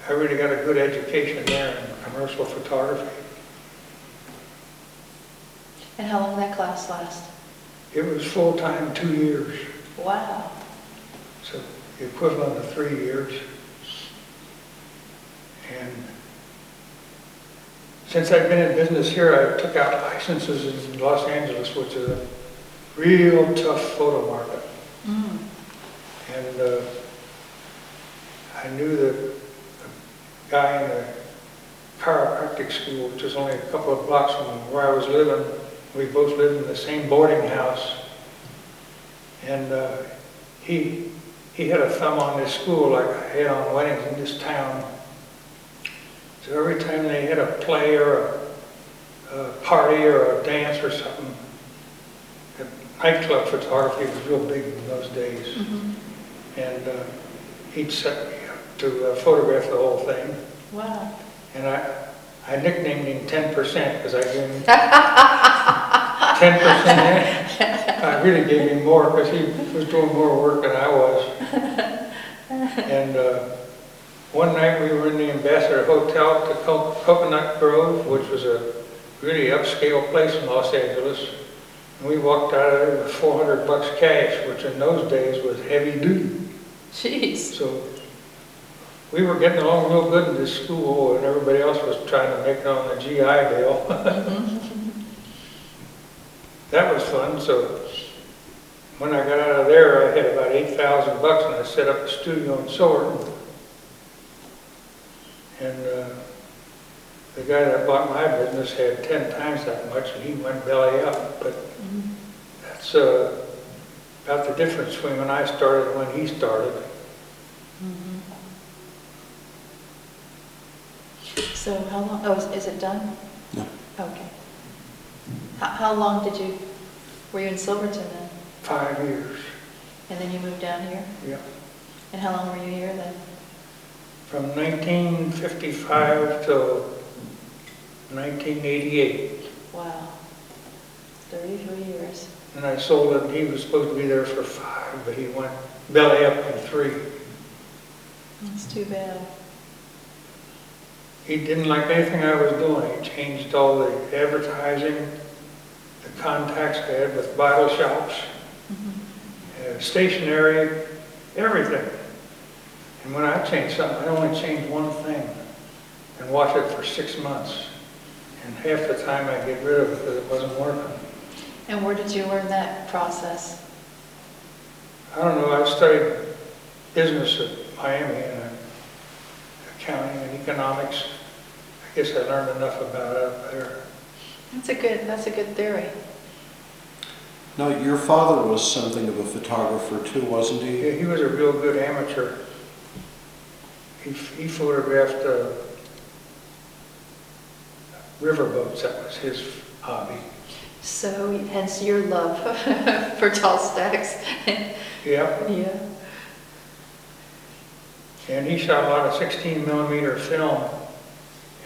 Speaker 2: I really got a good education there in commercial photography.
Speaker 1: And how long did that class last?
Speaker 2: It was full-time, 2 years.
Speaker 1: Wow.
Speaker 2: So the equivalent of 3 years. And since I've been in business here, I took out licenses in Los Angeles, which is a real tough photo market. And I knew the guy in the chiropractic school, which was only a couple of blocks from where I was living, We both lived in the same boarding house. And he had a thumb on this school like I had on weddings in this town. So every time they had a play or a party or a dance or something, the nightclub photography was real big in those days. And he'd set me up to photograph the whole thing.
Speaker 1: Wow.
Speaker 2: And I nicknamed him 10% because I gave him 10%. I really gave him more because he was doing more work than I was. And one night we were in the Ambassador Hotel at the Coconut Grove, which was a really upscale place in Los Angeles. And we walked out of there with $400 cash, which in those days was heavy duty.
Speaker 1: Jeez.
Speaker 2: So we were getting along real good in this school, and everybody else was trying to make it on the GI Bill. That was fun. So when I got out of there, I had about $8,000, and I set up a studio in Silverton. And the guy that bought my business had 10 times that much, and he went belly up. But that's about the difference between when I started and when he started.
Speaker 1: So how long, oh, is it done?
Speaker 3: No.
Speaker 1: Okay. How long were you in Silverton then?
Speaker 2: 5 years.
Speaker 1: And then you moved down here?
Speaker 2: Yeah.
Speaker 1: And how long were you here then?
Speaker 2: From 1955 till 1988.
Speaker 1: Wow. 33 years.
Speaker 2: And I sold it, he was supposed to be there for 5, but he went belly up in 3.
Speaker 1: That's too bad.
Speaker 2: He didn't like anything I was doing. He changed all the advertising, the contacts I had with bottle shops, stationery, everything. And when I changed something, I only changed one thing and watch it for 6 months. And half the time I get rid of it because it wasn't working.
Speaker 1: And where did you learn that process?
Speaker 2: I don't know, I studied business at Miami and accounting and economics. I guess I learned enough about it up there.
Speaker 1: That's a good theory.
Speaker 3: Now, your father was something of a photographer too, wasn't he?
Speaker 2: Yeah, he was a real good amateur. He photographed riverboats. That was his hobby.
Speaker 1: So, hence your love for tall stacks.
Speaker 2: Yeah.
Speaker 1: Yeah.
Speaker 2: And he shot a lot of 16mm film,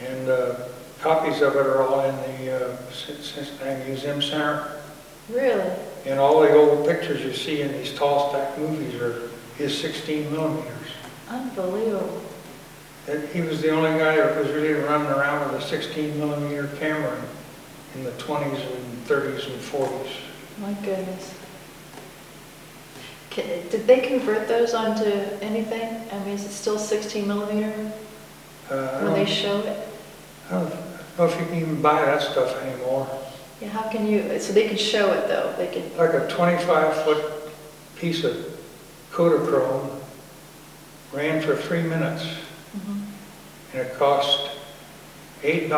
Speaker 2: and copies of it are all in the Cincinnati Museum Center.
Speaker 1: Really?
Speaker 2: And all the old pictures you see in these tall stack movies are his 16mm.
Speaker 1: Unbelievable.
Speaker 2: He was the only guy that was really running around with a 16mm camera in the 20s and 30s and 40s.
Speaker 1: My goodness. Did they convert those onto anything? I mean, is it still 16mm when they show it?
Speaker 2: I don't know if you can even buy that stuff anymore.
Speaker 1: Yeah, how can you, so they can show it though, they can.
Speaker 2: Like a 25-foot piece of Kodachrome ran for 3 minutes. And it cost $8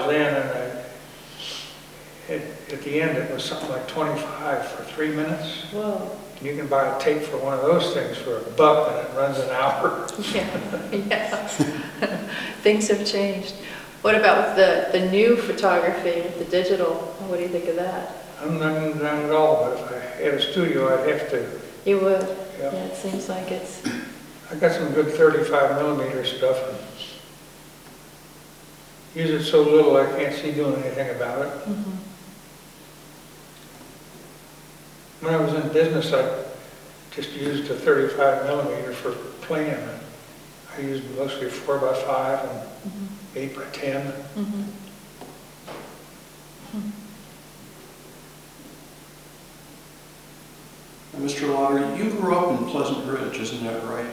Speaker 2: then, and at the end it was something like $25 for 3 minutes.
Speaker 1: Whoa.
Speaker 2: You can buy a tape for one of those things for $1 and it runs an hour.
Speaker 1: Yeah. Things have changed. What about with the new photography, with the digital? What do you think of that?
Speaker 2: I'm not into that at all, but if I had a studio, I'd have to.
Speaker 1: You would?
Speaker 2: Yeah.
Speaker 1: Yeah, it seems like it's.
Speaker 2: I got some good 35mm stuff. And use it so little I can't see doing anything about it. When I was in business, I just used a 35mm for playing. I used mostly 4x5 and 8x10.
Speaker 3: Mr. Lodder, you grew up in Pleasant Ridge, isn't that right?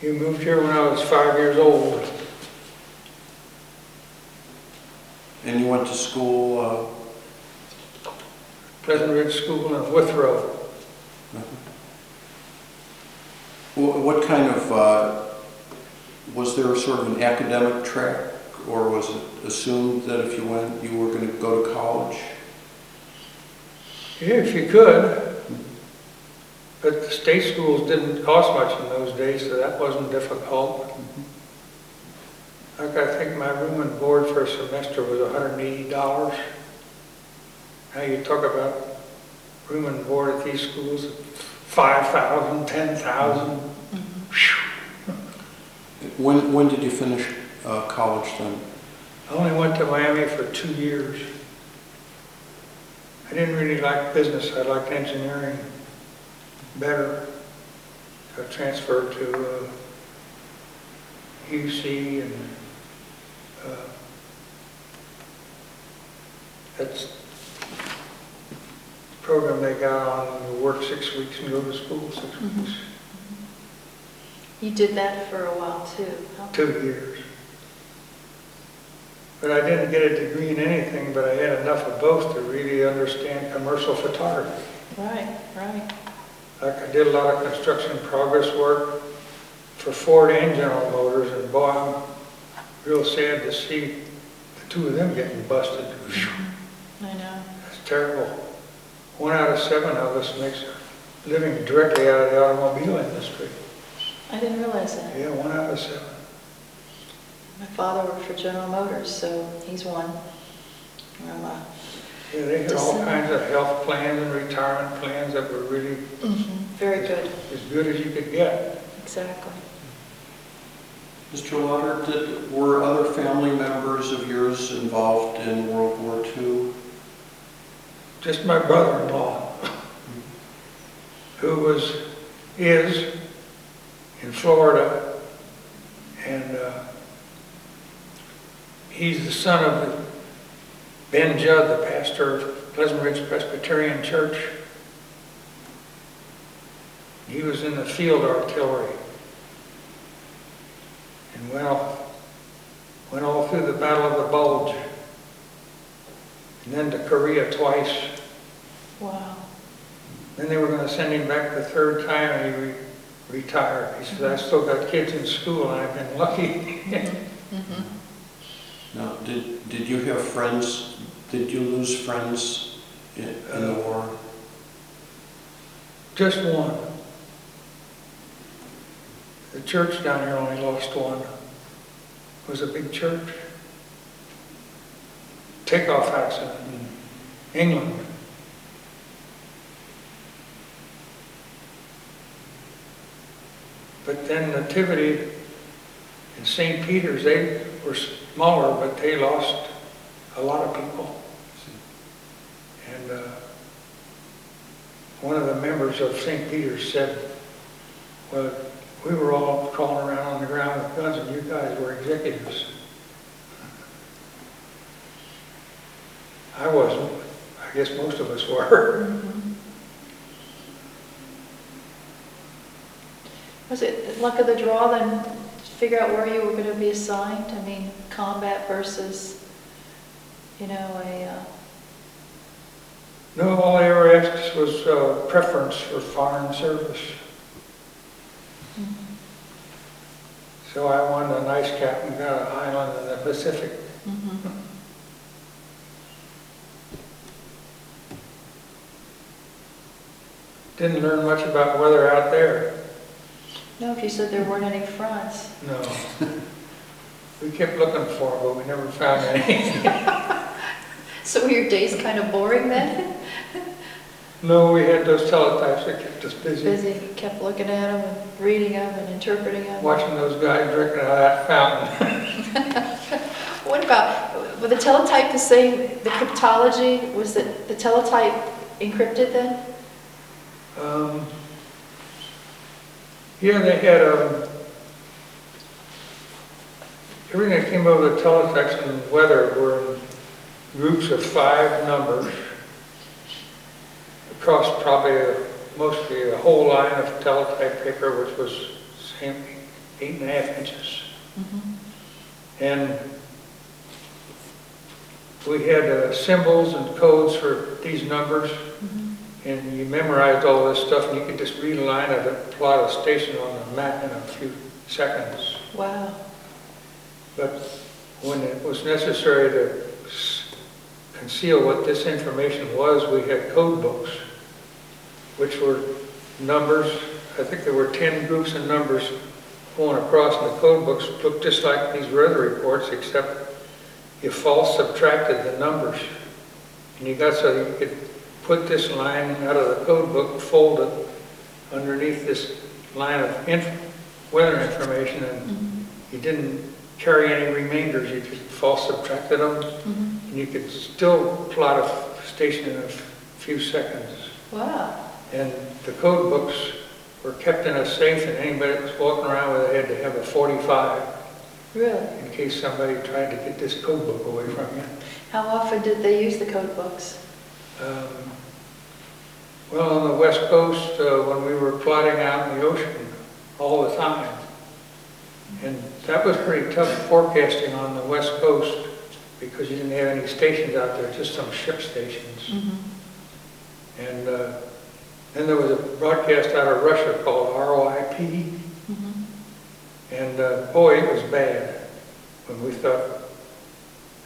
Speaker 2: You moved here when I was 5 years old.
Speaker 3: And you went to school?
Speaker 2: Pleasant Ridge School in Withrow.
Speaker 3: What kind of, was there sort of an academic track, or was it assumed that if you went, you were going to go to college?
Speaker 2: Yeah, if you could. But the state schools didn't cost much in those days, so that wasn't difficult. Like, I think my room and board for a semester was $180. Now you talk about room and board at these schools, 5,000, 10,000.
Speaker 3: When did you finish college then?
Speaker 2: I only went to Miami for 2 years. I didn't really like business. I liked engineering better. So I transferred to UC, and that's the program they got on. You work 6 weeks and go to school 6 weeks.
Speaker 1: You did that for a while too, huh?
Speaker 2: 2 years. But I didn't get a degree in anything, but I had enough of both to really understand commercial photography.
Speaker 1: Right, right.
Speaker 2: Like, I did a lot of construction progress work for Ford and General Motors, and boy, I'm real sad to see the two of them getting busted.
Speaker 1: I know.
Speaker 2: That's terrible. 1 out of 7 of us makes a living directly out of the automobile industry.
Speaker 1: I didn't realize that.
Speaker 2: Yeah, 1 out of 7.
Speaker 1: My father worked for General Motors, so he's one.
Speaker 2: Yeah, they had all kinds of health plans and retirement plans that were really
Speaker 1: Very good.
Speaker 2: as good as you could get.
Speaker 1: Exactly.
Speaker 3: Mr. Lodder, were other family members of yours involved in World War II?
Speaker 2: Just my brother-in-law, who is in Florida, and he's the son of Ben Judd, the pastor of Pleasant Ridge Presbyterian Church. He was in the field artillery and went all through the Battle of the Bulge, and then to Korea twice.
Speaker 1: Wow.
Speaker 3: Mm-hmm.
Speaker 2: Then they were going to send him back the 3rd time, and he retired. He said, I still got kids in school, and I've been lucky.
Speaker 3: Now, did you have friends? Did you lose friends in the war?
Speaker 2: Just one. The church down here only lost one. It was a big church. Takeoff accident in England. But then Nativity in St. Peter's, they were smaller, but they lost a lot of people. And one of the members of St. Peter's said, well, we were all crawling around on the ground with guns, and you guys were executives. I wasn't. I guess most of us were.
Speaker 1: Was it luck of the draw then to figure out where you were going to be assigned? I mean, combat versus, you know,
Speaker 2: No, all they ever asked us was preference for foreign service. So I won the nice cap and got an island in the Pacific. Didn't learn much about weather out there.
Speaker 1: No, if you said there weren't any fronts.
Speaker 2: No. We kept looking for them, but we never found any.
Speaker 1: So were your days kind of boring then?
Speaker 2: No, we had those teletypes that kept us busy.
Speaker 1: Busy, you kept looking at them and reading them and interpreting them.
Speaker 2: Watching those guys drinking out of that fountain.
Speaker 1: What about, with the teletype the same, the cryptology, was the teletype encrypted then?
Speaker 2: Yeah, they had everything that came over the teletext and weather were in groups of 5 numbers across probably mostly a whole line of teletype paper, which was 8.5 inches. And we had symbols and codes for these numbers. And you memorized all this stuff, and you could just read a line of it, plot a station on the map in a few seconds.
Speaker 1: Wow.
Speaker 2: But when it was necessary to conceal what this information was, we had code books, which were numbers. I think there were 10 groups of numbers going across, and the code books looked just like these weather reports, except you false subtracted the numbers. And you got so you could put this line out of the code book, fold it underneath this line of weather information, and you didn't carry any remainders. You just false subtracted them, and you could still plot a station in a few seconds.
Speaker 1: Wow.
Speaker 2: And the code books were kept in a safe, and anybody that was walking around with it had to have a 45
Speaker 1: Really?
Speaker 2: in case somebody tried to get this code book away from you.
Speaker 1: How often did they use the code books?
Speaker 2: Well, on the West Coast, when we were plotting out in the ocean all the time. And that was pretty tough forecasting on the West Coast because you didn't have any stations out there, just some ship stations. And then there was a broadcast out of Russia called ROIP. And boy, it was bad when we thought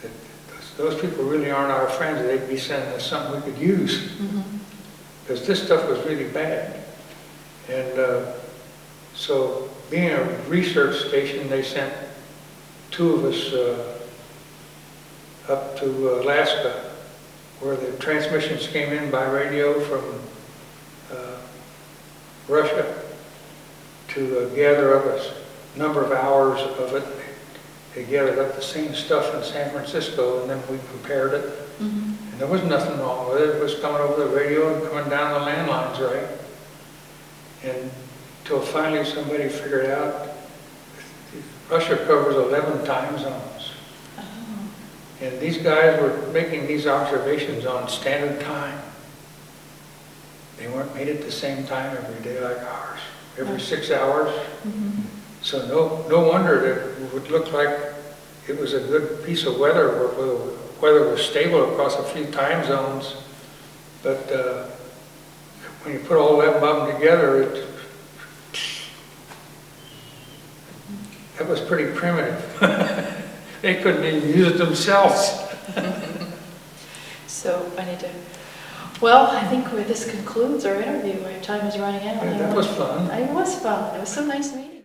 Speaker 2: that those people really aren't our friends. They'd be sending us something we could use. Because this stuff was really bad. And so being a research station, they sent 2 of us up to Alaska, where the transmissions came in by radio from Russia to gather up a number of hours of it. They gathered up the same stuff in San Francisco, and then we compared it. And there was nothing wrong with it. It was coming over the radio and coming down the landlines right. And until finally somebody figured out Russia covers 11 time zones. And these guys were making these observations on standard time. They weren't made at the same time every day like ours, every 6 hours. So no wonder that it would look like it was a good piece of weather where the weather was stable across a few time zones. But when you put all 11 of them together, that was pretty primitive. They couldn't even use it themselves.
Speaker 1: So I need to, well, I think this concludes our interview. Our time is running out.
Speaker 2: Yeah, that was fun.
Speaker 1: It was fun. It was so nice to meet you.